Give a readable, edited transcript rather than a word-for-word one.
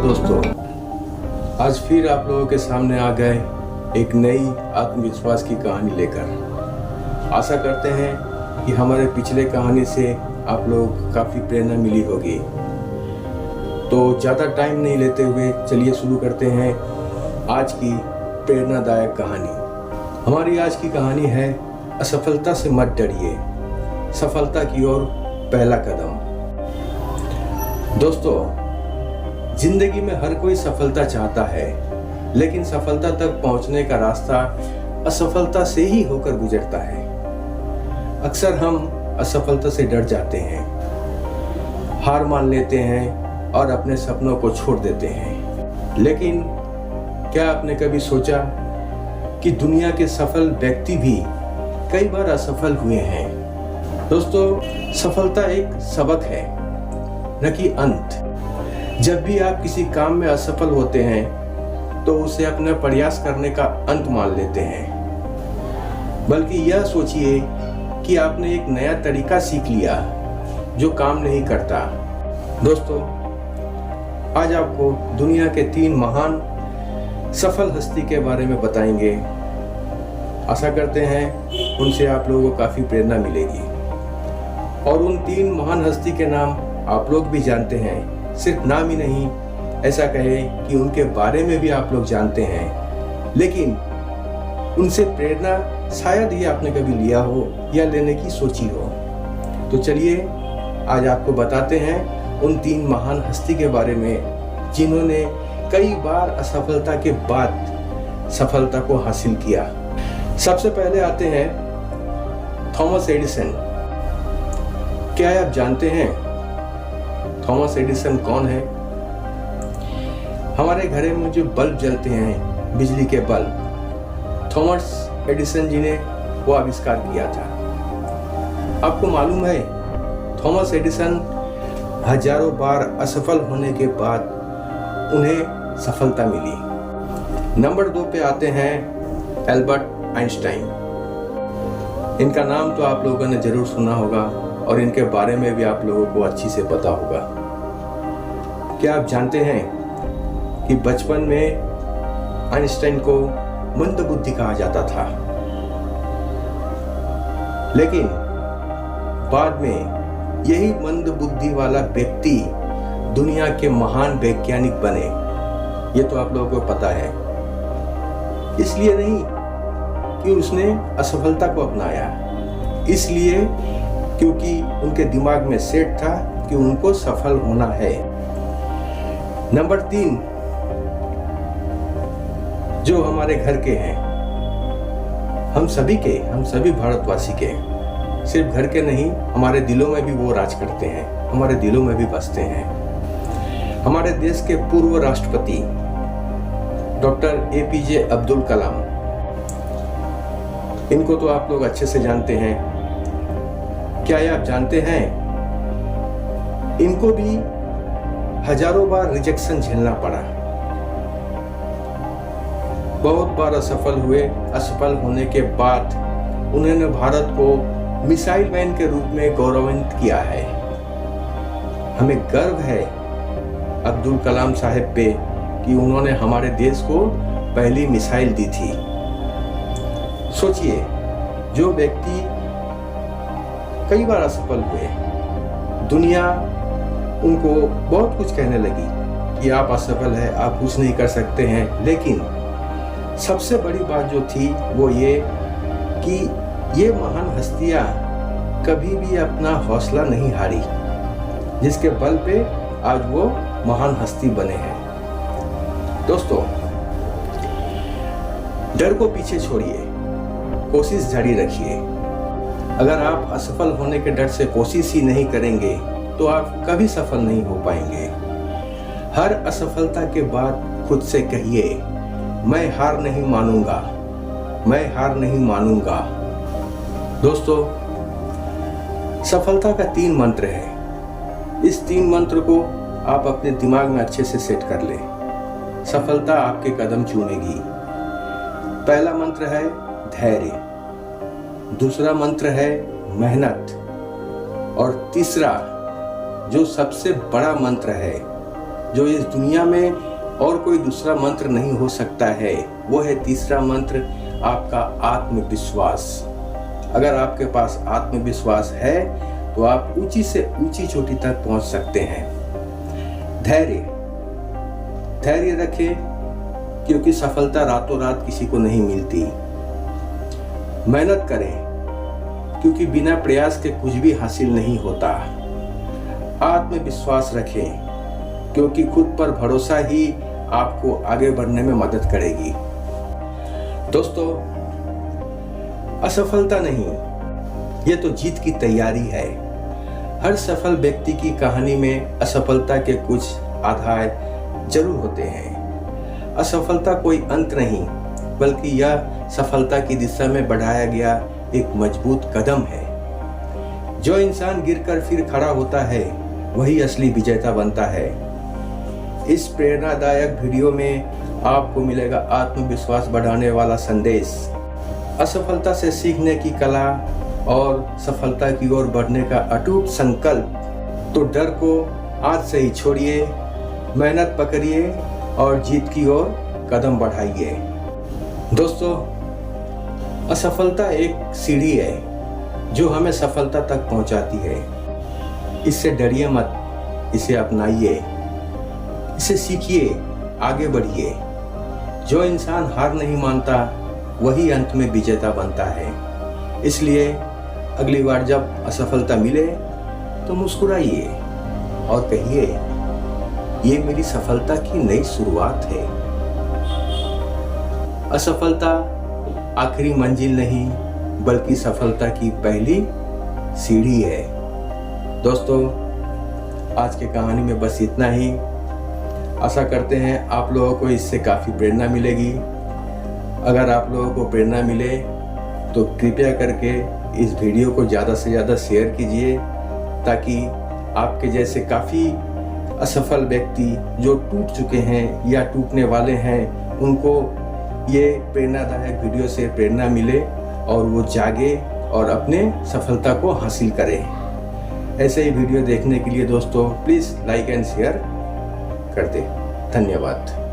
दोस्तों, आज फिर आप लोगों के सामने आ गए एक नई आत्मविश्वास की कहानी लेकर। आशा करते हैं कि हमारे पिछले कहानी से आप लोग काफ़ी प्रेरणा मिली होगी। तो ज़्यादा टाइम नहीं लेते हुए चलिए शुरू करते हैं आज की प्रेरणादायक कहानी। हमारी आज की कहानी है असफलता से मत डरिए, सफलता की ओर पहला कदम। दोस्तों, जिंदगी में हर कोई सफलता चाहता है, लेकिन सफलता तक पहुंचने का रास्ता असफलता से ही होकर गुजरता है। अक्सर हम असफलता से डर जाते हैं, हार मान लेते हैं और अपने सपनों को छोड़ देते हैं। लेकिन क्या आपने कभी सोचा कि दुनिया के सफल व्यक्ति भी कई बार असफल हुए हैं? दोस्तों, सफलता एक सबक है, न कि अंत। जब भी आप किसी काम में असफल होते हैं तो उसे अपने प्रयास करने का अंत मान लेते हैं, बल्कि यह सोचिए कि आपने एक नया तरीका सीख लिया जो काम नहीं करता। दोस्तों, आज आपको दुनिया के 3 महान सफल हस्ती के बारे में बताएंगे। आशा करते हैं उनसे आप लोगों को काफ़ी प्रेरणा मिलेगी। और उन 3 महान हस्ती के नाम आप लोग भी जानते हैं, सिर्फ नाम ही नहीं, ऐसा कहें कि उनके बारे में भी आप लोग जानते हैं, लेकिन उनसे प्रेरणा शायद ही आपने कभी लिया हो या लेने की सोची हो। तो चलिए आज आपको बताते हैं उन 3 महान हस्ती के बारे में जिन्होंने कई बार असफलता के बाद सफलता को हासिल किया। सबसे पहले आते हैं थॉमस एडिसन। क्या आप जानते हैं थॉमस एडिसन कौन है? हमारे घरों में जो बल्ब जलते हैं, बिजली के बल्ब, थॉमस एडिसन जी ने वो आविष्कार किया था। आपको मालूम है, थॉमस एडिसन हजारों बार असफल होने के बाद उन्हें सफलता मिली। नंबर 2 पे आते हैं एल्बर्ट आइंस्टाइन। इनका नाम तो आप लोगों ने जरूर सुना होगा और इनके बारे में भी आप लोगों को अच्छी से पता होगा। क्या आप जानते हैं कि बचपन में आइंस्टाइन को मंदबुद्धि कहा जाता था, लेकिन बाद में यही मंदबुद्धि वाला व्यक्ति दुनिया के महान वैज्ञानिक बने? ये तो आप लोगों को पता है। इसलिए नहीं कि उसने असफलता को अपनाया, इसलिए क्योंकि उनके दिमाग में सेट था कि उनको सफल होना है। नंबर 3, जो हमारे घर के हैं, हम सभी भारतवासी के, सिर्फ घर के नहीं, हमारे दिलों में भी वो राज करते हैं, हमारे दिलों में भी बसते हैं। हमारे देश के पूर्व राष्ट्रपति डॉक्टर एपीजे अब्दुल कलाम, इनको तो आप लोग अच्छे से जानते हैं। क्या आप जानते हैं इनको भी हजारों बार रिजेक्शन झेलना पड़ा, बहुत बार असफल हुए। असफल होने के बाद उन्होंने भारत को मिसाइल मैन के रूप में गौरवान्वित किया है। हमें गर्व है अब्दुल कलाम साहब पे कि उन्होंने हमारे देश को पहली मिसाइल दी थी। सोचिए, जो व्यक्ति कई बार असफल हुए, दुनिया उनको बहुत कुछ कहने लगी कि आप असफल हैं, आप कुछ नहीं कर सकते हैं, लेकिन सबसे बड़ी बात जो थी वो ये कि ये महान हस्तियां कभी भी अपना हौसला नहीं हारी, जिसके बल पे आज वो महान हस्ती बने हैं। दोस्तों, डर को पीछे छोड़िए, कोशिश जारी रखिए। अगर आप असफल होने के डर से कोशिश ही नहीं करेंगे तो आप कभी सफल नहीं हो पाएंगे। हर असफलता के बाद खुद से कहिए, मैं हार नहीं मानूंगा, मैं हार नहीं मानूंगा। दोस्तों, सफलता का 3 मंत्र है। इस 3 मंत्र को आप अपने दिमाग में अच्छे से सेट कर लें। सफलता आपके कदम चूमेगी। पहला मंत्र है धैर्य, दूसरा मंत्र है मेहनत, और तीसरा जो सबसे बड़ा मंत्र है जो इस दुनिया में और कोई दूसरा मंत्र नहीं हो सकता है, वो है तीसरा मंत्र, आपका आत्मविश्वास। अगर आपके पास आत्मविश्वास है तो आप ऊंची से ऊंची चोटी तक पहुंच सकते हैं। धैर्य रखें, क्योंकि सफलता रातों रात किसी को नहीं मिलती। मेहनत करें, क्योंकि बिना प्रयास के कुछ भी हासिल नहीं होता। आत्मविश्वास रखें, क्योंकि खुद पर भरोसा ही आपको आगे बढ़ने में मदद करेगी। दोस्तों, असफलता नहीं, ये तो जीत की तैयारी है। हर सफल व्यक्ति की कहानी में असफलता के कुछ आधार जरूर होते हैं। असफलता कोई अंत नहीं, बल्कि यह सफलता की दिशा में बढ़ाया गया एक मजबूत कदम है। जो इंसान गिरकर फिर खड़ा होता है, वही असली विजेता बनता है। इस प्रेरणादायक वीडियो में आपको मिलेगा आत्मविश्वास बढ़ाने वाला संदेश, असफलता से सीखने की कला और सफलता की ओर बढ़ने का अटूट संकल्प। तो डर को आज से ही छोड़िए, मेहनत पकड़िए और जीत की ओर कदम बढ़ाइए। दोस्तों, असफलता एक सीढ़ी है जो हमें सफलता तक पहुंचाती है। इससे डरिए मत, इसे अपनाइए, इसे सीखिए, आगे बढ़िए। जो इंसान हार नहीं मानता, वही अंत में विजेता बनता है। इसलिए अगली बार जब असफलता मिले तो मुस्कुराइए और कहिए, ये मेरी सफलता की नई शुरुआत है। असफलता आखिरी मंजिल नहीं, बल्कि सफलता की पहली सीढ़ी है। दोस्तों, आज की कहानी में बस इतना ही। आशा करते हैं आप लोगों को इससे काफ़ी प्रेरणा मिलेगी। अगर आप लोगों को प्रेरणा मिले तो कृपया करके इस वीडियो को ज़्यादा से ज़्यादा शेयर कीजिए, ताकि आपके जैसे काफ़ी असफल व्यक्ति जो टूट चुके हैं या टूटने वाले हैं, उनको ये प्रेरणादायक वीडियो से प्रेरणा मिले और वो जागे और अपने सफलता को हासिल करें। ऐसे ही वीडियो देखने के लिए दोस्तों प्लीज़ लाइक एंड शेयर कर दें। धन्यवाद।